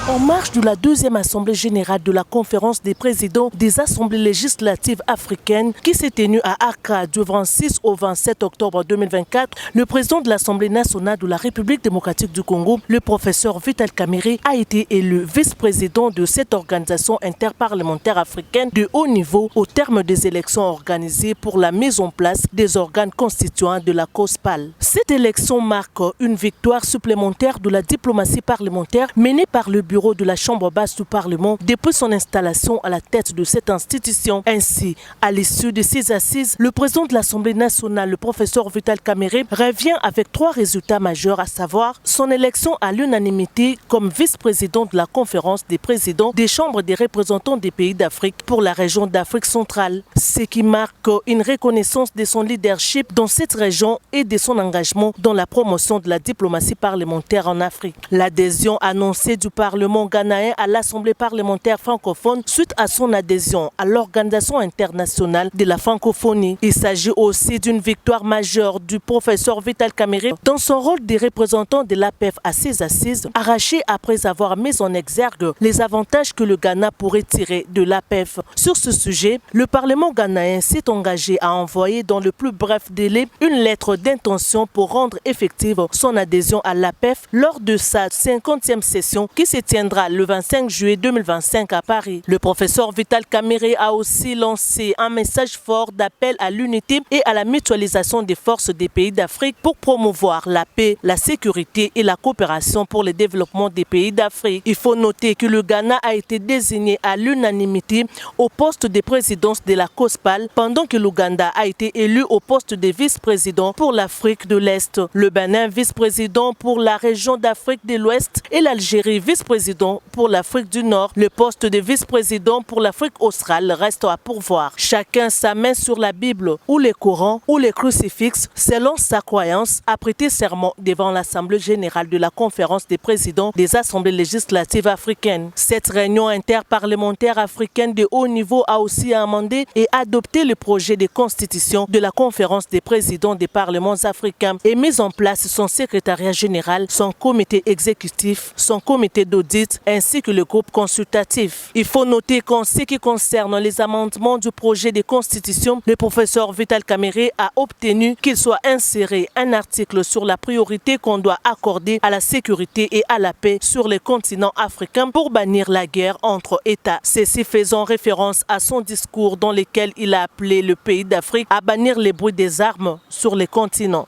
En marge de la deuxième assemblée générale de la conférence des présidents des assemblées législatives africaines qui s'est tenue à Accra du 26 au 27 octobre 2024, le président de l'Assemblée nationale de la République démocratique du Congo, le professeur Vital Kamerhe, a été élu vice-président de cette organisation interparlementaire africaine de haut niveau au terme des élections organisées pour la mise en place des organes constituants de la COSPAL. Cette élection marque une victoire supplémentaire de la diplomatie parlementaire menée par le bureau de la Chambre basse du Parlement depuis son installation à la tête de cette institution. Ainsi, à l'issue de ces assises, le président de l'Assemblée nationale, le professeur Vital Kamerhe, revient avec 3 résultats majeurs, à savoir son élection à l'unanimité comme vice-président de la conférence des présidents des chambres des représentants des pays d'Afrique pour la région d'Afrique centrale, ce qui marque une reconnaissance de son leadership dans cette région et de son engagement dans la promotion de la diplomatie parlementaire en Afrique. L'adhésion annoncée du Parlement ghanéen à l'Assemblée parlementaire francophone suite à son adhésion à l'Organisation internationale de la francophonie. Il s'agit aussi d'une victoire majeure du professeur Vital Kamerhe dans son rôle de représentant de l'APF à ces assises, arraché après avoir mis en exergue les avantages que le Ghana pourrait tirer de l'APF. Sur ce sujet, le Parlement ghanéen s'est engagé à envoyer dans le plus bref délai une lettre d'intention pour rendre effective son adhésion à l'APF lors de sa 50e session qui se tiendra le 25 juillet 2025 à Paris. Le professeur Vital Kamerhe a aussi lancé un message fort d'appel à l'unité et à la mutualisation des forces des pays d'Afrique pour promouvoir la paix, la sécurité et la coopération pour le développement des pays d'Afrique. Il faut noter que le Ghana a été désigné à l'unanimité au poste de présidence de la COSPAL, pendant que l'Ouganda a été élu au poste de vice-président pour l'Afrique de l'Est, le Bénin vice-président pour la région d'Afrique de l'Ouest et l'Algérie vice-président pour l'Afrique du Nord. Le poste de vice-président pour l'Afrique australe reste à pourvoir. Chacun sa main sur la Bible ou le Coran ou le crucifix selon sa croyance a prêté serment devant l'Assemblée générale de la conférence des présidents des assemblées législatives africaines. Cette réunion interparlementaire africaine de haut niveau a aussi amendé et adopté le projet de constitution de la conférence des présidents des parlements africains et mis en place son secrétariat général, son comité exécutif, son comité d'audit ainsi que le groupe consultatif. Il faut noter qu'en ce qui concerne les amendements du projet de constitution, le professeur Vital Kamerhe a obtenu qu'il soit inséré un article sur la priorité qu'on doit accorder à la sécurité et à la paix sur le continent africain pour bannir la guerre entre États. Ceci faisant référence à son discours dans lequel il a appelé le pays d'Afrique à bannir les bruits des armes sur le continent.